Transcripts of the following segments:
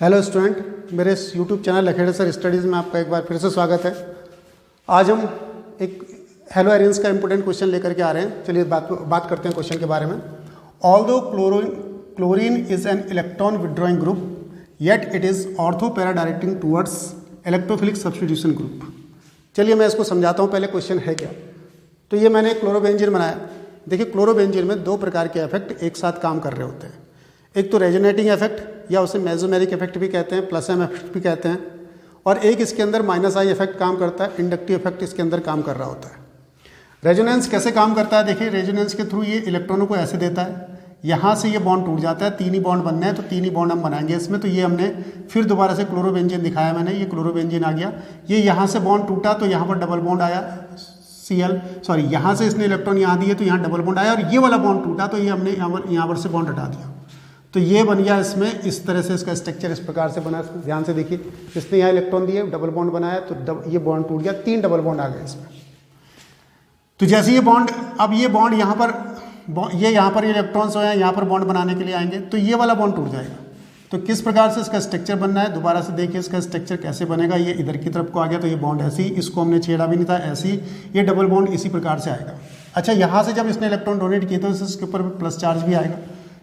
Hello student, मेरे इस YouTube channel लखेड़े sir studies में आपका एक बार फिर से स्वागत है। आज हम एक हेलो एरियंस का इंपॉर्टेंट क्वेश्चन लेकर के आ रहे हैं। चलिए बात करते हैं क्वेश्चन के बारे में। Although chlorine is an electron withdrawing group yet it is ortho para directing towards electrophilic substitution group. चलिए मैं इसको समझाता हूँ। पहले क्वेश्चन है क्या। तो ये मैंने क्लोरोबेंजीन बनाया। देखिए, क्लोरोबेंजीन में दो प्रकार के इफेक्ट एक साथ काम कर रहे होते हैं। एक तो रेजोनेटिंग इफेक्ट या उसे मेसोमेरिक इफेक्ट भी कहते हैं, प्लस एम इफेक्ट भी कहते हैं, और एक इसके अंदर माइनस आई इफेक्ट काम करता है, इंडक्टिव इफेक्ट इसके अंदर काम कर रहा होता है। रेजोनेंस कैसे काम करता है? देखिए, रेजोनेंस के थ्रू ये इलेक्ट्रॉनों को ऐसे देता है, यहाँ से ये बॉन्ड टूट जाता है, तीन ही बॉन्ड बनने हैं तो तीन ही बॉन्ड हम बनाएंगे इसमें। तो ये हमने फिर दोबारा से क्लोरोबेंजीन दिखाया मैंने, ये क्लोरोबेंजीन आ गया। ये यहाँ से बॉन्ड टूटा तो यहाँ पर डबल बॉन्ड आया, यहाँ से इसने इलेक्ट्रॉन यहाँ दिए तो यहाँ डबल बॉन्ड आया, और ये वाला बॉन्ड टूटा तो ये हमने यहाँ पर से बॉन्ड हटा दिया। तो ये बन गया इसमें, इस तरह से इसका स्ट्रक्चर इस प्रकार से बना। ध्यान से देखिए, इसने यहाँ इलेक्ट्रॉन दिए, डबल बॉन्ड बनाया तो ये बॉन्ड टूट गया, तीन डबल बॉन्ड आ गए इसमें। तो जैसे ये बॉन्ड, अब ये बॉन्ड यहाँ पर, ये यहाँ पर इलेक्ट्रॉन्स हो यहाँ पर बॉन्ड बनाने के लिए आएंगे तो ये वाला बॉन्ड टूट जाएगा। तो किस प्रकार से इसका स्ट्रक्चर बनना है, दोबारा से देखिए इसका स्ट्रक्चर कैसे बनेगा। ये इधर की तरफ को आ गया तो ये बॉन्ड ऐसे ही, इसको हमने छेड़ा भी नहीं था, ऐसे ही ये डबल बॉन्ड इसी प्रकार से आएगा। अच्छा, यहाँ से जब इसने इलेक्ट्रॉन डोनेट किए तो इसके ऊपर प्लस चार्ज भी आएगा,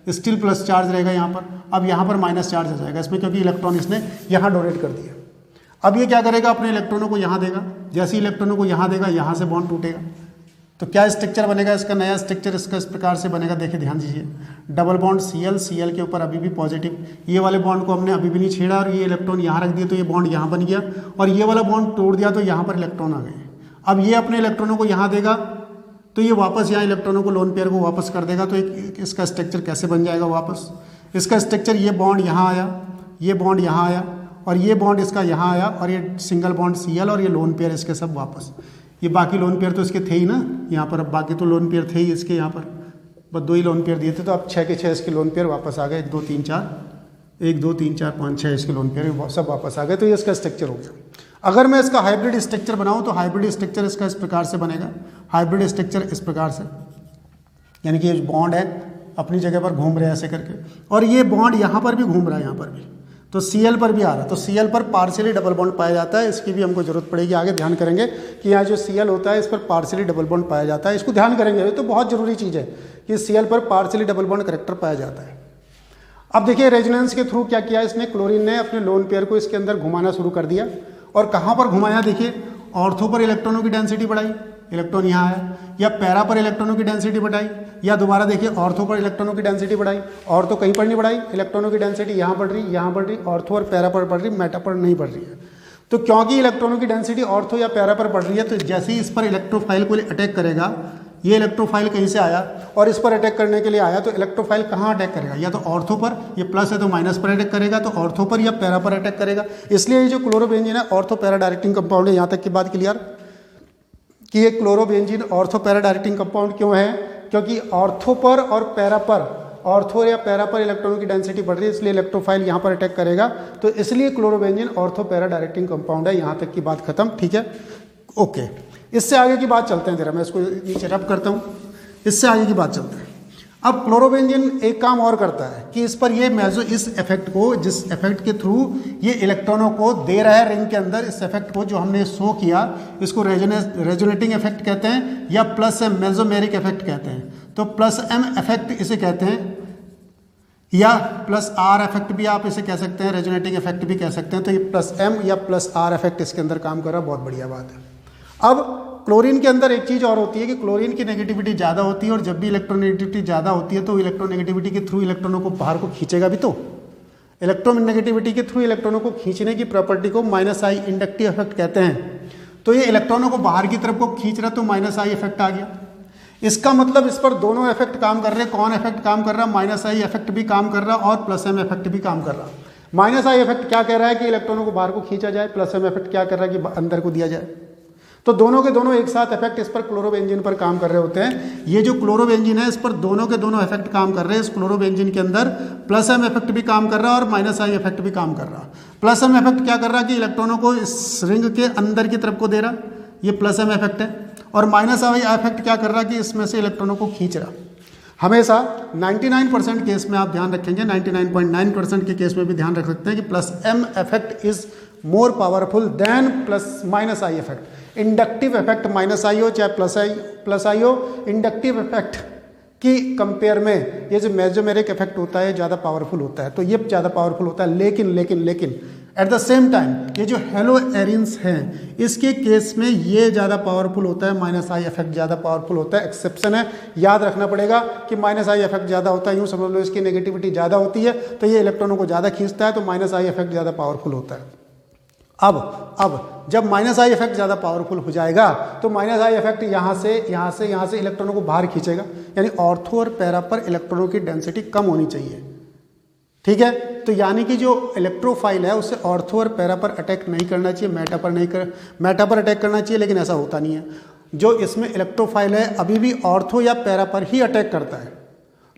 स्टिल प्लस चार्ज रहेगा यहाँ पर। अब यहाँ पर माइनस चार्ज आ जाएगा इसमें, क्योंकि इलेक्ट्रॉन इसने यहाँ डोनेट कर दिया। अब ये क्या करेगा, अपने इलेक्ट्रॉनों को यहाँ देगा। जैसे ही इलेक्ट्रॉनों को यहाँ देगा, यहाँ से बॉन्ड टूटेगा तो क्या स्ट्रक्चर बनेगा इसका, नया स्ट्रक्चर इसका इस प्रकार से बनेगा। देखिए ध्यान दीजिए, डबल बॉन्ड Cl के ऊपर अभी भी पॉजिटिव, ये वाले बॉन्ड को हमने अभी भी नहीं छेड़ा और ये इलेक्ट्रॉन यहाँ रख दिया तो ये बॉन्ड यहाँ बन गया, और ये वाला बॉन्ड तोड़ दिया तो यहाँ पर इलेक्ट्रॉन आ गए। अब ये अपने इलेक्ट्रॉनों को यहाँ देगा तो ये वापस यहाँ इलेक्ट्रॉनों को लोन पेयर को वापस कर देगा। तो इसका स्ट्रक्चर कैसे बन जाएगा वापस, इसका स्ट्रक्चर, ये बॉन्ड यहाँ आया, ये बॉन्ड यहाँ आया, और ये बॉन्ड इसका यहाँ आया, और ये सिंगल बॉन्ड Cl और ये लोन पेयर इसके सब वापस। ये बाकी लोन पेयर तो इसके थे ही ना यहाँ पर, अब बाकी तो लोन पेयर थे ही इसके यहाँ पर, बस दो ही लोन पेयर दिए थे। तो अब 6 के 6 इसके लोन पेयर वापस आ गए, 1 2 3 4 5 6 इसके लोन पेयर सब वापस आ गए। तो ये इसका स्ट्रक्चर हो गया। अगर मैं इसका हाइब्रिड स्ट्रक्चर बनाऊं तो हाइब्रिड स्ट्रक्चर इसका इस प्रकार से बनेगा। हाइब्रिड स्ट्रक्चर इस प्रकार से, यानी कि ये बॉन्ड है अपनी जगह पर घूम रहे हैं ऐसे करके, और ये बॉन्ड यहाँ पर भी घूम रहा है, यहाँ पर भी, तो Cl पर भी आ रहा है। तो Cl पर पार्शियली डबल बॉन्ड पाया जाता है। इसकी भी हमको जरूरत पड़ेगी, आगे ध्यान करेंगे कि यहाँ जो Cl होता है इस पर पार्शियली डबल बॉन्ड पाया जाता है। इसको ध्यान करेंगे, ये तो बहुत जरूरी चीज़ है कि Cl पर पार्शियली डबल बॉन्ड करेक्टर पाया जाता है। अब देखिए, रेजोनेंस के थ्रू क्या किया इसने, क्लोरीन ने अपने लोन पेयर को इसके अंदर घुमाना शुरू कर दिया। और कहाँ पर घुमाया, देखिए, ऑर्थो पर इलेक्ट्रॉनों की डेंसिटी बढ़ाई, इलेक्ट्रॉन यहाँ आया, या पैरा पर इलेक्ट्रॉनों की डेंसिटी बढ़ाई, या दोबारा देखिए ऑर्थो पर इलेक्ट्रॉनों की डेंसिटी बढ़ाई। ऑर्थो कहीं पर नहीं बढ़ाई, इलेक्ट्रॉनों की डेंसिटी यहाँ बढ़ रही, यहाँ बढ़ रही, ऑर्थो और पैरा पर बढ़ रही, मेटा पर नहीं बढ़ रही है। तो क्योंकि इलेक्ट्रॉनों की डेंसिटी ऑर्थो या पैरा पर बढ़ रही है, तो जैसे ही इस पर इलेक्ट्रोफाइल को अटैक करेगा, ये इलेक्ट्रोफाइल कहीं से आया और इस पर अटैक करने के लिए आया, तो इलेक्ट्रोफाइल कहाँ अटैक करेगा, या तो ऑर्थो पर, ये प्लस है तो माइनस पर अटैक करेगा, तो ऑर्थो पर या पैरा पर अटैक करेगा। इसलिए ये जो क्लोरोबेंजीन है ऑर्थो पैरा डायरेक्टिंग कंपाउंड है। यहाँ तक की बात क्लियर कि ये chlorobenzene ortho para directing compound क्यों है, क्योंकि ऑर्थो पर और पैरा पर, ऑर्थो या पैरा पर इलेक्ट्रॉनों की डेंसिटी बढ़ रही है, इसलिए इलेक्ट्रोफाइल यहाँ पर अटैक करेगा। तो इसलिए chlorobenzene ortho para directing compound है। यहाँ तक की बात खत्म, ठीक है, ओके। इससे आगे की बात चलते हैं, जरा मैं इसको नीचे रब करता हूँ, इससे आगे की बात चलते हैं। अब क्लोरोबेंजीन एक काम और करता है कि इस पर ये इस इफेक्ट को, जिस इफेक्ट के थ्रू ये इलेक्ट्रॉनों को दे रहा है रिंग के अंदर, इस इफेक्ट को जो हमने शो किया, इसको रेजोनेटिंग इफेक्ट कहते हैं, या प्लस एम मेसोमेरिक इफेक्ट कहते हैं। तो प्लस एम इफेक्ट इसे कहते हैं, या प्लस आर इफेक्ट भी आप इसे कह सकते हैं, रेजोनेटिंग इफेक्ट भी कह सकते हैं। तो ये प्लस एम या प्लस आर इफेक्ट इसके अंदर काम कर रहा है, बहुत बढ़िया बात है। अब क्लोरीन के अंदर एक चीज़ और होती है कि क्लोरीन की नेगेटिविटी ज़्यादा होती है, और जब भी इलेक्ट्रोनेगेटिविटी ज़्यादा होती है तो इलेक्ट्रोनेगेटिविटी के थ्रू इलेक्ट्रॉनों को बाहर को खींचेगा भी। तो इलेक्ट्रोनेगेटिविटी के थ्रू इलेक्ट्रॉनों को खींचने की प्रॉपर्टी को माइनस आई इंडक्टिव इफेक्ट कहते हैं। तो ये इलेक्ट्रॉनों को बाहर की तरफ को खींच रहा, तो माइनस आई इफेक्ट आ गया। इसका मतलब इस पर दोनों इफेक्ट काम कर रहे हैं। कौन इफेक्ट काम कर रहा है, माइनस आई इफेक्ट भी काम कर रहा और प्लस एम इफेक्ट भी काम कर रहा। माइनस आई इफेक्ट क्या कह रहा है कि इलेक्ट्रॉनों को बाहर को खींचा जाए, प्लस एम इफेक्ट क्या कर रहा है कि अंदर को दिया जाए। तो दोनों के दोनों एक साथ इफेक्ट इस पर क्लोरोबेंजीन पर काम कर रहे होते हैं। ये जो क्लोरोबेंजीन है इस पर दोनों के दोनों इफेक्ट काम कर रहे हैं। इस क्लोरोबेंजीन के अंदर प्लस एम इफेक्ट भी काम कर रहा है और माइनस आई इफेक्ट भी काम कर रहा है। प्लस एम इफेक्ट क्या कर रहा है कि इलेक्ट्रॉनों को इस रिंग के अंदर की तरफ को दे रहा, ये प्लस एम इफेक्ट है, और माइनस आई इफेक्ट क्या कर रहा है कि इसमें से इलेक्ट्रॉनों को खींच रहा। हमेशा 99% केस में आप ध्यान रखेंगे, 99.9% के केस में भी ध्यान रख सकते हैं कि plus M effect is more powerful than plus minus I effect. Inductive effect minus I हो चाहे प्लस आई हो, इंडक्टिव इफेक्ट की कंपेयर में ये जो मेसोमेरिक इफेक्ट होता है ज़्यादा पावरफुल होता है, तो ये ज़्यादा पावरफुल होता है। लेकिन एट द सेम टाइम ये जो हेलो एरिन्स हैं इसके केस में ये ज़्यादा पावरफुल होता है, माइनस आई इफेक्ट ज़्यादा पावरफुल होता है। एक्सेप्शन है, याद रखना पड़ेगा कि माइनस आई इफेक्ट ज़्यादा होता है, यूँ समझ लो इसकी नेगेटिविटी ज़्यादा होती है तो ये इलेक्ट्रॉनों को ज़्यादा खींचता है, तो माइनस आई इफेक्ट ज़्यादा पावरफुल होता है। अब जब माइनस आई इफेक्ट ज़्यादा पावरफुल हो जाएगा तो माइनस आई इफेक्ट यहाँ से इलेक्ट्रॉनों को बाहर खींचेगा, यानी ऑर्थो और पैरा पर इलेक्ट्रॉनों की डेंसिटी कम होनी चाहिए। ठीक है, तो यानी कि जो इलेक्ट्रोफाइल है उससे ऑर्थो और पैरा पर अटैक नहीं करना चाहिए, मेटा पर अटैक करना चाहिए, लेकिन ऐसा होता नहीं है। जो इसमें इलेक्ट्रोफाइल है अभी भी ऑर्थो या पैरा पर ही अटैक करता है।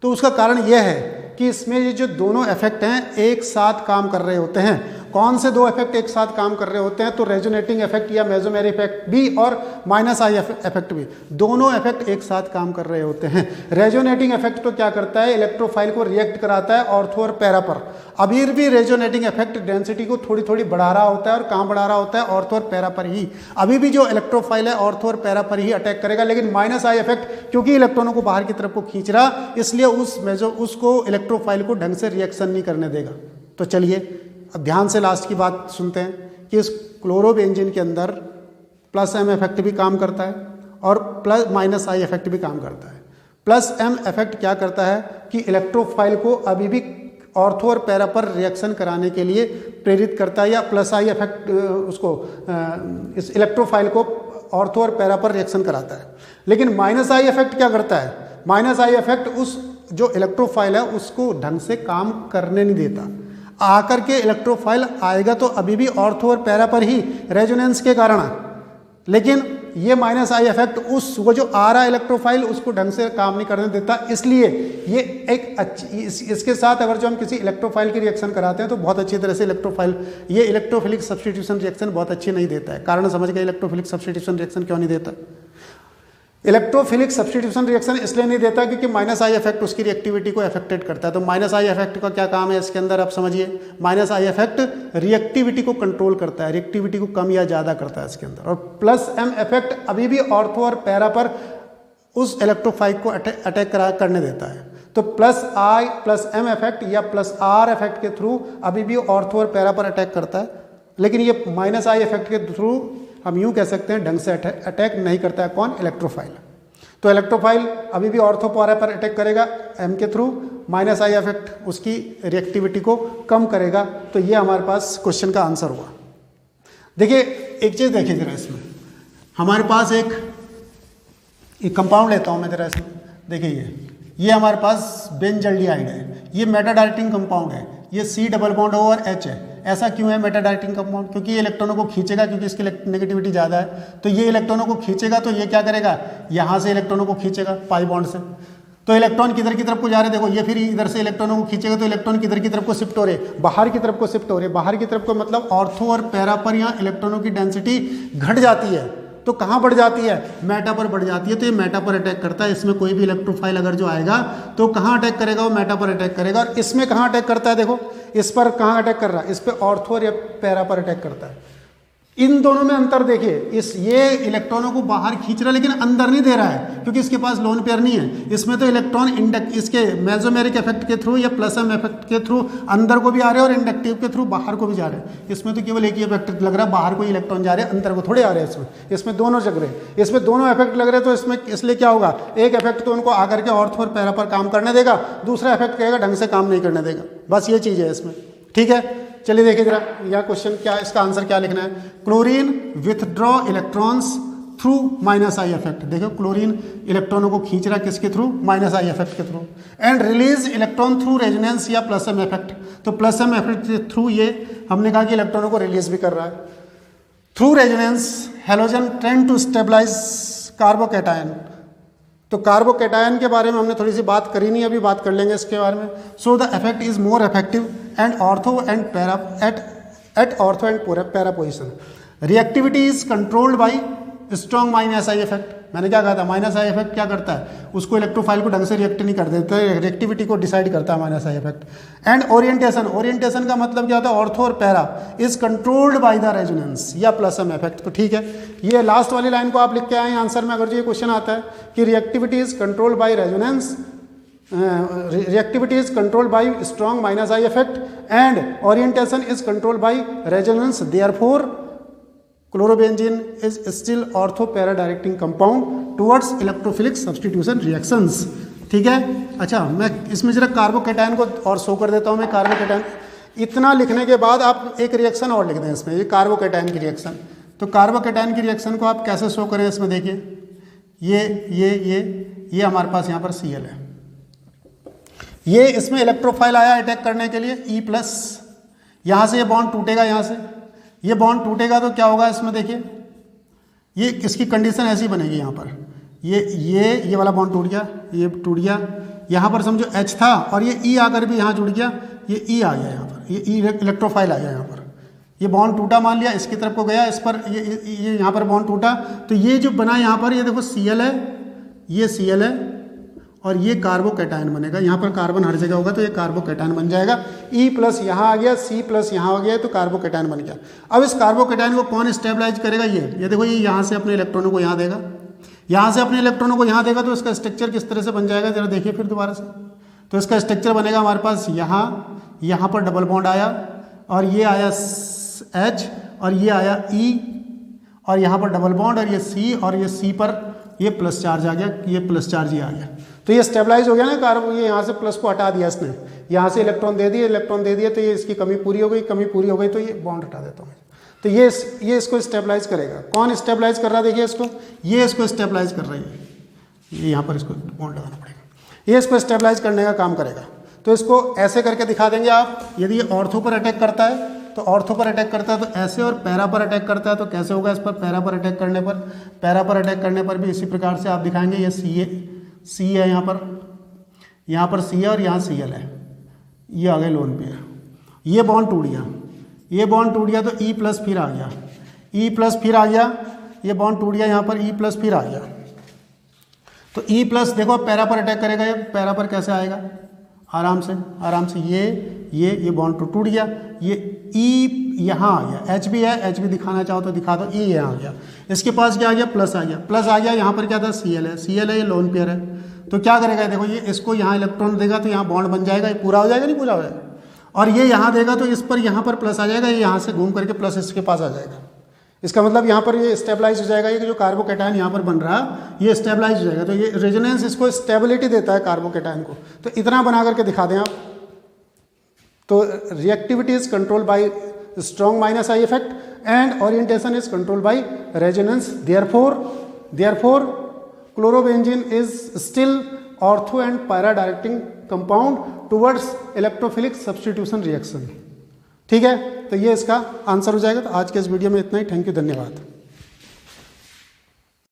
तो उसका कारण यह है कि इसमें ये जो दोनों इफेक्ट हैं एक साथ काम कर रहे होते हैं। कौन से दो इफेक्ट एक साथ काम कर रहे होते हैं? तो रेजोनेटिंग इफेक्ट या मेसोमेरिक इफेक्ट भी और माइनस आई इफेक्ट भी, दोनों इफेक्ट एक साथ काम कर रहे होते हैं। रेजोनेटिंग इफेक्ट तो क्या करता है, इलेक्ट्रोफाइल को रिएक्ट कराता है ऑर्थो और पैरा पर। अभी भी रेजोनेटिंग इफेक्ट डेंसिटी को थोड़ी थोड़ी बढ़ा रहा होता है, और कहाँ बढ़ा रहा होता है? ऑर्थो और पैरा पर ही। अभी भी जो इलेक्ट्रोफाइल है ऑर्थो और पैरा पर ही अटैक करेगा, लेकिन माइनस आई इफेक्ट क्योंकि इलेक्ट्रॉनों को बाहर की तरफ को खींच रहा, इसलिए उसको इलेक्ट्रोफाइल को ढंग से रिएक्शन नहीं करने देगा। तो चलिए अब ध्यान से लास्ट की बात सुनते हैं कि इस क्लोरोबेंजीन के अंदर प्लस एम इफेक्ट भी काम करता है और प्लस माइनस आई इफेक्ट भी काम करता है। प्लस एम इफेक्ट क्या करता है कि इलेक्ट्रोफाइल को अभी भी ऑर्थो और पैरा पर रिएक्शन कराने के लिए प्रेरित करता है, या प्लस आई इफेक्ट उसको इस इलेक्ट्रोफाइल को ऑर्थो और पैरा पर रिएक्शन कराता है। लेकिन माइनस आई इफेक्ट क्या करता है? माइनस आई इफेक्ट उस जो इलेक्ट्रोफाइल है उसको ढंग से काम करने नहीं देता। आकर के इलेक्ट्रोफाइल आएगा तो अभी भी ऑर्थो और पैरा पर ही रेजोनेंस के कारण, लेकिन ये माइनस आई इफेक्ट वो जो आ रहा है इलेक्ट्रोफाइल उसको ढंग से काम नहीं करने देता। इसलिए ये एक अच्छी इसके साथ अगर जो हम किसी इलेक्ट्रोफाइल की रिएक्शन कराते हैं तो बहुत अच्छी तरह से इलेक्ट्रोफाइल ये इलेक्ट्रोफिलिक सब्स्टिट्यूशन रिएक्शन बहुत अच्छी नहीं देता है। कारण समझ गए इलेक्ट्रोफिलिक सब्स्टिट्यूशन रिएक्शन क्यों नहीं देता? इलेक्ट्रोफिलिक सब्स्टिट्यूशन रिएक्शन इसलिए नहीं देता क्योंकि माइनस आई इफेक्ट उसकी रिएक्टिविटी को अफेक्टेड करता है। तो माइनस आई इफेक्ट का क्या काम है इसके अंदर, आप समझिए। माइनस आई इफेक्ट रिएक्टिविटी को कंट्रोल करता है, रिएक्टिविटी को कम या ज़्यादा करता है इसके अंदर। और प्लस एम इफेक्ट अभी भी ऑर्थो और पैरा पर उस इलेक्ट्रोफाइल को अटैक करने देता है। तो प्लस एम इफेक्ट या प्लस आर इफेक्ट के थ्रू अभी भी ऑर्थो और पैरा पर अटैक करता है, लेकिन ये माइनस आई इफेक्ट के थ्रू हम यूं कह सकते हैं ढंग से अटैक नहीं करता है। कौन? इलेक्ट्रोफाइल। तो इलेक्ट्रोफाइल अभी भी ऑर्थो पैरा पर अटैक करेगा एम के थ्रू, माइनस आई इफेक्ट उसकी रिएक्टिविटी को कम करेगा। तो ये हमारे पास क्वेश्चन का आंसर हुआ। देखिए एक चीज़ देखिए जरा, इसमें हमारे पास एक कंपाउंड लेता हूँ मैं जरा इसमें। देखिए ये हमारे पास बेंजल्डिहाइड है, ये मेटा डायरेक्टिंग कंपाउंड है, ये C डबल बॉन्ड O और H है। ऐसा क्यों है मेटा डायरेक्टिंग कंपाउंड? क्योंकि ये इलेक्ट्रॉनों को खींचेगा, क्योंकि इसकी नेगेटिविटी ज़्यादा है। तो ये इलेक्ट्रॉनों को खींचेगा, तो ये क्या करेगा, यहाँ से इलेक्ट्रॉनों को खींचेगा पाई बॉन्ड से। तो इलेक्ट्रॉन किधर की तरफ को जा रहे हैं? देखो ये फिर इधर से इलेक्ट्रॉनों को खींचेगा तो इलेक्ट्रॉन किधर की तरफ को शिफ्ट हो रहे, बाहर की तरफ को शिफ्ट हो रहे। बाहर की तरफ को मतलब ऑर्थो और पैरा पर यहाँ इलेक्ट्रॉनों की डेंसिटी घट जाती है। तो कहाँ बढ़ जाती है? मेटा पर बढ़ जाती है। तो ये मेटा पर अटैक करता है। इसमें कोई भी इलेक्ट्रोफाइल अगर जो आएगा तो कहाँ अटैक करेगा? वो मेटा पर अटैक करेगा। और इसमें कहाँ अटैक करता है? देखो इस पर कहाँ अटैक कर रहा है? इस पे ऑर्थो और पैरा पर अटैक करता है। इन दोनों में अंतर देखिए, ये इलेक्ट्रॉनों को बाहर खींच रहा है लेकिन अंदर नहीं दे रहा है, क्योंकि इसके पास लोन पेयर नहीं है। इसमें तो इलेक्ट्रॉन इसके मेसोमेरिक इफेक्ट के थ्रू या प्लस एम इफेक्ट के थ्रू अंदर को भी आ रहे हैं और इंडक्टिव के थ्रू बाहर को भी जा रहे हैं। इसमें तो केवल एक ही इफेक्ट लग रहा है, बाहर को इलेक्ट्रॉन जा रहे हैं, अंदर को थोड़े आ रहे हैं। इसमें दोनों जग रहे हैं, इसमें दोनों इफेक्ट लग रहे हैं। तो इसमें इसलिए क्या होगा, एक इफेक्ट तो उनको आकर के ऑर्थो और पैरा पर काम करने देगा, दूसरा इफेक्ट कहेगा ढंग से काम नहीं करने देगा। बस ये चीज़ है इसमें। ठीक है, चलिए देखिए जरा यह क्वेश्चन क्या, इसका आंसर क्या लिखना है। Chlorine withdraw electrons through minus I effect. देखो क्लोरीन इलेक्ट्रॉनों को खींच रहा है किसके थ्रू? माइनस आई इफेक्ट के through. And release electron through resonance या प्लस एम इफेक्ट। तो प्लस एम इफेक्ट के थ्रू ये हमने कहा कि इलेक्ट्रॉनों को रिलीज भी कर रहा है। Through resonance halogen trend to stabilise carbocation. तो कार्बोकैटायन के बारे में हमने थोड़ी सी बात करी नहीं, अभी बात कर लेंगे इसके बारे में। So the effect is more effective and ortho and para at ortho and para position. Reactivity is controlled by strong minus I effect, मैंने क्या कहा था, माइनस आई इफेक्ट क्या करता है, उसको इलेक्ट्रोफाइल को ढंग से रिएक्ट नहीं कर देता, रिएक्टिविटी को डिसाइड करता है minus I effect. And orientation, orientation का मतलब क्या होता है, ऑर्थो और para is controlled by the resonance या प्लस एम इफेक्ट। तो ठीक है, ये लास्ट वाली लाइन को आप लिख के आए आंसर में। अगर जो ये क्वेश्चन आता है कि reactivity is controlled by resonance, reactivity is controlled by strong minus I effect and orientation is controlled by resonance, therefore chlorobenzene is still ortho para directing compound towards electrophilic substitution reactions। ठीक है, अच्छा मैं इसमें जरा carbocation को और show कर देता हूँ मैं। कार्बोकैटायन इतना लिखने के बाद आप एक रिएक्शन और लिख दें इसमें, ये कार्बोकैटायन की रिएक्शन। तो कार्बोकैटायन की रिएक्शन को आप कैसे शो करें इसमें, देखिए ये हमारे पास यहाँ पर Cl है, ये इसमें इलेक्ट्रोफाइल आया अटैक करने के लिए E+, यहाँ से ये बॉन्ड टूटेगा, यहाँ से ये बॉन्ड टूटेगा तो क्या होगा इसमें, देखिए ये इसकी कंडीशन ऐसी बनेगी, यहाँ पर ये वाला बॉन्ड टूट गया, ये टूट गया, यहाँ पर समझो H था और ये E आकर भी यहाँ जुड़ गया, ये E आ गया यहाँ पर, ये E इलेक्ट्रोफाइल आ गया यहाँ पर, ये बॉन्ड टूटा, मान लिया इसकी तरफ को गया, इस पर ये यहाँ पर बॉन्ड टूटा, तो ये जो बना यहाँ पर, ये देखो Cl है, ये Cl है और ये कार्बोकैटायन बनेगा। यहाँ पर कार्बन हर जगह होगा तो ये कार्बोकैटायन बन जाएगा। E+ यहाँ आ गया, C+ यहाँ हो गया तो कार्बोकैटायन बन गया। अब इस कार्बोकैटायन को कौन स्टेबलाइज करेगा, ये देखो, ये यहाँ से अपने इलेक्ट्रॉनों को यहाँ देगा, यहाँ से अपने इलेक्ट्रॉनों को यहाँ देगा, तो इसका स्ट्रक्चर किस तरह से बन जाएगा जरा देखिए फिर दोबारा से। तो इसका स्ट्रक्चर बनेगा हमारे पास यहाँ पर डबल बॉन्ड आया और ये आया H और ये आया E और यहाँ पर डबल बॉन्ड और ये C और ये C पर ये प्लस चार्ज आ गया, ये प्लस चार्ज ही आ गया, तो ये स्टेबलाइज हो गया ना कार्बन। ये यहाँ से प्लस को हटा दिया इसने, यहाँ से इलेक्ट्रॉन दे दिए, तो ये इसकी कमी पूरी हो गई, तो ये बॉन्ड हटा देता हूँ। तो ये इसको स्टेबलाइज करेगा। कौन स्टेबलाइज कर रहा है, देखिए इसको, ये इसको स्टेबलाइज कर रही है, ये यहाँ पर इसको बॉन्ड लगाना पड़ेगा, ये इसको स्टेबलाइज करने का काम करेगा। तो इसको ऐसे करके दिखा देंगे आप। यदि ये ऑर्थो पर अटैक करता है तो ऑर्थो पर अटैक करता है तो ऐसे, और पैरा पर अटैक करता है तो कैसे होगा, इस पर पैरा पर अटैक करने पर भी इसी प्रकार से आप दिखाएंगे। ये C है, यहाँ पर C है और यहाँ Cl है, ये आ गए लोन पेयर, ये बॉन्ड टूट गया, तो E+ फिर आ गया, ये बॉन्ड टूट गया, यहाँ पर E+ फिर आ गया, तो E+ देखो पैरा पर अटैक करेगा, ये पैरा पर कैसे आएगा, आराम से ये बॉन्ड टूट गया, ये E यहाँ आ गया, H भी है, H भी दिखाना चाहो तो दिखा दो, E यहाँ आ गया, इसके पास क्या आ गया, प्लस आ गया, यहाँ पर क्या था, Cl है, ये लोन पेयर है। तो क्या करेगा, देखो ये इसको यहाँ इलेक्ट्रॉन देगा तो यहाँ बॉन्ड बन जाएगा, ये पूरा हो जाएगा, नहीं पूरा हो जाएगा, और ये यहाँ देगा तो इस पर यहाँ पर प्लस आ जाएगा, ये यहाँ से घूम करके प्लस इसके पास आ जाएगा। इसका मतलब यहाँ पर ये स्टेबलाइज हो जाएगा, ये जो कार्बोकैटायन यहाँ पर बन रहा है ये स्टेबलाइज हो जाएगा। तो ये रेजोनेंस इसको स्टेबिलिटी देता है कार्बोकैटायन को। तो इतना बना करके दिखा दें आप। तो reactivity is control by strong minus I effect and orientation is controlled by resonance, therefore chlorobenzene is still ortho and para directing compound towards electrophilic substitution reaction। ठीक है, तो ये इसका आंसर हो जाएगा। तो आज के इस वीडियो में इतना ही। थैंक यू, धन्यवाद।